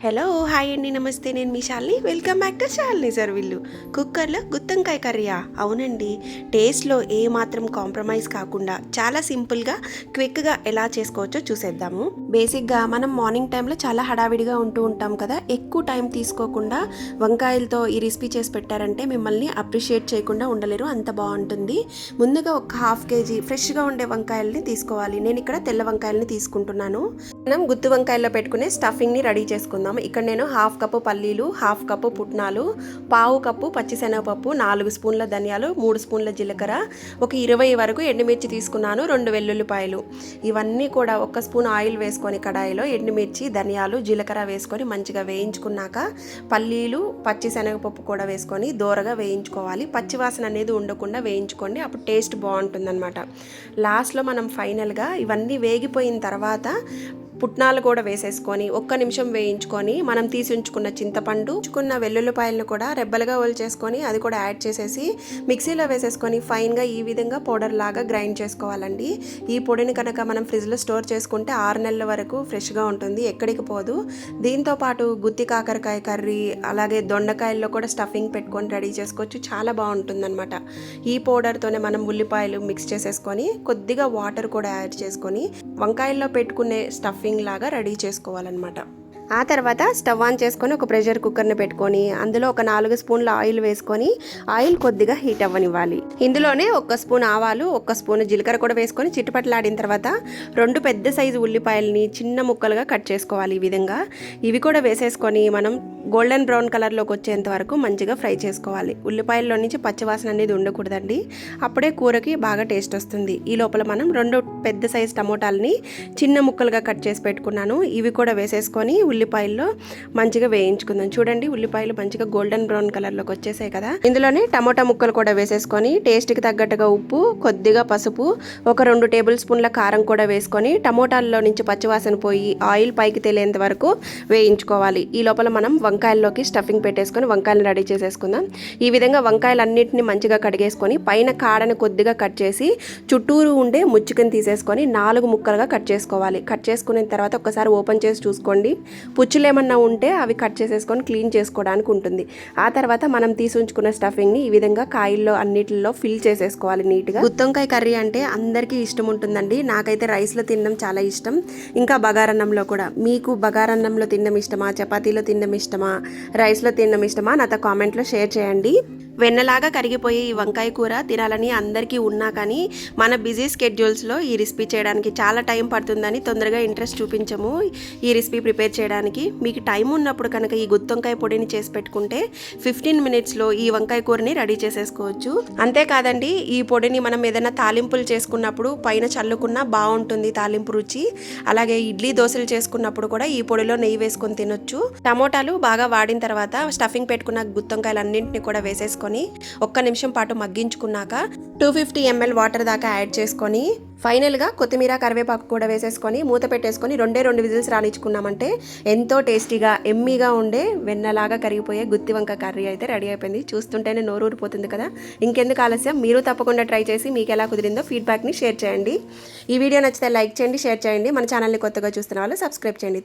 Hello hi అండి, నమస్తే. నేను మీ Shalini. Welcome back to Shalini సర్విల్లు. కుక్కర్లో గుత్తొంకాయ కర్రీయా? అవునండి. టేస్ట్లో ఏ మాత్రం కాంప్రమైజ్ కాకుండా చాలా సింపుల్గా క్విక్గా ఎలా చేసుకోవచ్చో చూసేద్దాము. బేసిక్గా మనం మార్నింగ్ టైంలో చాలా హడావిడిగా ఉంటూ ఉంటాం కదా, ఎక్కువ టైం తీసుకోకుండా వంకాయలతో ఈ రెసిపీ చేసి పెట్టారంటే మిమ్మల్ని అప్రిషియేట్ చేయకుండా ఉండలేరు, అంత బాగుంటుంది. ముందుగా ఒక హాఫ్ కేజీ ఫ్రెష్గా ఉండే వంకాయలని తీసుకోవాలి. నేను ఇక్కడ తెల్ల వంకాయలని తీసుకుంటున్నాను. మనం గుత్తి వంకాయల్లో పెట్టుకునే స్టఫింగ్ని రెడీ చేసుకుందాం. ఇక్కడ నేను హాఫ్ కప్పు పల్లీలు, హాఫ్ కప్పు పుట్నాలు, పావు కప్పు పచ్చిశనగపప్పు, 4 స్పూన్ల ధనియాలు, 3 స్పూన్ల జీలకర్ర, ఒక 20 వరకు ఎండుమిర్చి తీసుకున్నాను, 2 వెల్లుల్లిపాయలు. ఇవన్నీ కూడా 1 స్పూన్ ఆయిల్ వేసుకొని కడాయిలో ఎండుమిర్చి, ధనియాలు, జీలకర్ర వేసుకొని మంచిగా వేయించుకున్నాక పల్లీలు, పచ్చిశనగపప్పు కూడా వేసుకొని దోరగా వేయించుకోవాలి. పచ్చివాసన అనేది ఉండకుండా వేయించుకోండి, అప్పుడు టేస్ట్ బాగుంటుందన్నమాట. లాస్ట్లో మనం ఫైనల్గా ఇవన్నీ వేగిపోయిన తర్వాత పుట్నాలు కూడా వేసేసుకొని 1 నిమిషం వేయించుకొని మనం తీసి ఉంచుకున్న చింతపండు, ఉంచుకున్న వెల్లుల్లిపాయలను కూడా రెబ్బలుగా ఒలిచేసుకొని అది కూడా యాడ్ చేసేసి మిక్సీలో వేసేసుకొని ఫైన్గా ఈ విధంగా పౌడర్ లాగా గ్రైండ్ చేసుకోవాలండి. ఈ పొడిని కనుక మనం ఫ్రిడ్జ్లో స్టోర్ చేసుకుంటే 6 నెలల వరకు ఫ్రెష్గా ఉంటుంది, ఎక్కడికి పోదు. దీంతోపాటు గుత్తి కాకరకాయ కర్రీ, అలాగే దొండకాయల్లో కూడా స్టఫింగ్ పెట్టుకొని రెడీ చేసుకోవచ్చు, చాలా బాగుంటుందన్నమాట. ఈ పౌడర్తోనే మనం ఉల్లిపాయలు మిక్స్ చేసేసుకొని కొద్దిగా వాటర్ కూడా యాడ్ చేసుకొని వంకాయల్లో పెట్టుకునే స్టఫింగ్ లాగా రెడీ చేసుకోవాలన్నమాట. ఆ తర్వాత స్టవ్ ఆన్ చేసుకొని ఒక ప్రెషర్ కుక్కర్ని పెట్టుకొని అందులో ఒక 4 స్పూన్ల ఆయిల్ వేసుకొని ఆయిల్ కొద్దిగా హీట్ అవ్వనివ్వాలి. ఇందులోనే 1 స్పూన్ ఆవాలు, 1 స్పూన్ జీలకర్ర కూడా వేసుకొని చిట్టుపట్లాడిన తర్వాత 2 పెద్ద సైజు ఉల్లిపాయలని చిన్న ముక్కలుగా కట్ చేసుకోవాలి. ఈ విధంగా ఇవి కూడా వేసేసుకొని మనం గోల్డెన్ బ్రౌన్ కలర్లోకి వచ్చేంత వరకు మంచిగా ఫ్రై చేసుకోవాలి. ఉల్లిపాయల్లో నుంచి పచ్చివాసన అనేది ఉండకూడదండి, అప్పుడే కూరకి బాగా టేస్ట్ వస్తుంది. ఈ లోపల మనం 2 పెద్ద సైజు టమోటాలని చిన్న ముక్కలుగా కట్ చేసి పెట్టుకున్నాను, ఇవి కూడా వేసేసుకొని ఉల్లిపాయల్లో మంచిగా వేయించుకుందాం. చూడండి, ఉల్లిపాయలు మంచిగా గోల్డెన్ బ్రౌన్ కలర్లోకి వచ్చేసాయి కదా. ఇందులోనే టమోటా ముక్కలు కూడా వేసేసుకొని టేస్ట్కి తగ్గట్టుగా ఉప్పు, కొద్దిగా పసుపు, ఒక 2 టేబుల్ స్పూన్ల కారం కూడా వేసుకొని టమోటాల్లో నుంచి పచ్చివాసన పోయి ఆయిల్ పైకి తేలేంత వరకు వేయించుకోవాలి. ఈ లోపల మనం వంకాయల్లోకి స్టఫింగ్ పెట్టేసుకొని వంకాయలను రెడీ చేసేసుకుందాం. ఈ విధంగా వంకాయలన్నింటినీ మంచిగా కడిగేసుకొని పైన కాడని కొద్దిగా కట్ చేసి చుట్టూరు ఉండే ముచ్చుకని తీసేసుకొని 4 ముక్కలుగా కట్ చేసుకోవాలి. కట్ చేసుకున్న తర్వాత ఒకసారి ఓపెన్ చేసి చూసుకోండి, పుచ్చులు ఏమన్నా ఉంటే అవి కట్ చేసేసుకొని క్లీన్ చేసుకోవడానికి ఉంటుంది. ఆ తర్వాత మనం తీసి ఉంచుకున్న స్టఫింగ్ని ఈ విధంగా కాయల్లో అన్నిటిలో ఫిల్ చేసేసుకోవాలి నీట్గా. గుత్తొంకాయ కర్రీ అంటే అందరికీ ఇష్టం ఉంటుందండి, నాకైతే రైస్లో తినడం చాలా ఇష్టం, ఇంకా బగారన్నంలో కూడా. మీకు బగారన్నంలో తినడం ఇష్టమా, చపాతీలో తినడం ఇష్టమా, రైస్లో తినడం ఇష్టమా, నాతో కామెంట్లో షేర్ చేయండి. వెన్నలాగా కరిగిపోయే ఈ వంకాయ కూర తినాలని అందరికీ ఉన్నా కానీ మన బిజీ స్కెడ్యూల్స్లో ఈ రెసిపీ చేయడానికి చాలా టైం పడుతుందని తొందరగా ఇంట్రెస్ట్ చూపించము ఈ రెసిపీ ప్రిపేర్ చేయడానికి. మీకు టైం ఉన్నప్పుడు కనుక ఈ గుత్తొంకాయ పొడిని చేసి పెట్టుకుంటే 15 మినిట్స్లో ఈ వంకాయ కూరని రెడీ చేసేసుకోవచ్చు. అంతేకాదండి, ఈ పొడిని మనం ఏదైనా తాలింపులు చేసుకున్నప్పుడు పైన చల్లుకున్నా బాగుంటుంది తాలింపు రుచి. అలాగే ఇడ్లీ దోశలు చేసుకున్నప్పుడు కూడా ఈ పొడిలో నెయ్యి వేసుకొని తినొచ్చు. టమోటాలు బాగా వాడిన తర్వాత స్టఫింగ్ పెట్టుకున్న గుత్తొంకాయలు అన్నింటినీ కూడా వేసేసుకొని 1 నిమిషం పాటు మగ్గించుకున్నాక 250 ml వాటర్ దాకా యాడ్ చేసుకొని ఫైనల్గా కొత్తిమీర, కరివేపాకు కూడా వేసేసుకొని మూత పెట్టేసుకొని 2 విజిల్స్ రానిచ్చుకున్నామంటే ఎంతో టేస్టీగా ఎమ్మీగా ఉండే వెన్నలాగా కరిగిపోయే గుత్తి వంకాయ కర్రీ అయితే రెడీ అయిపోయింది. చూస్తుంటేనే నోరు ఊరిపోతుంది కదా. ఇంకెందుకు ఆలస్యం, మీరు తప్పకుండా ట్రై చేసి మీకు ఎలా కుదిరిందో ఫీడ్బ్యాక్ని షేర్ చేయండి. ఈ వీడియో నచ్చితే లైక్ చేయండి, షేర్ చేయండి. మన ఛానల్ని కొత్తగా చూస్తున్న వాళ్ళు సబ్స్క్రైబ్ చేయండి.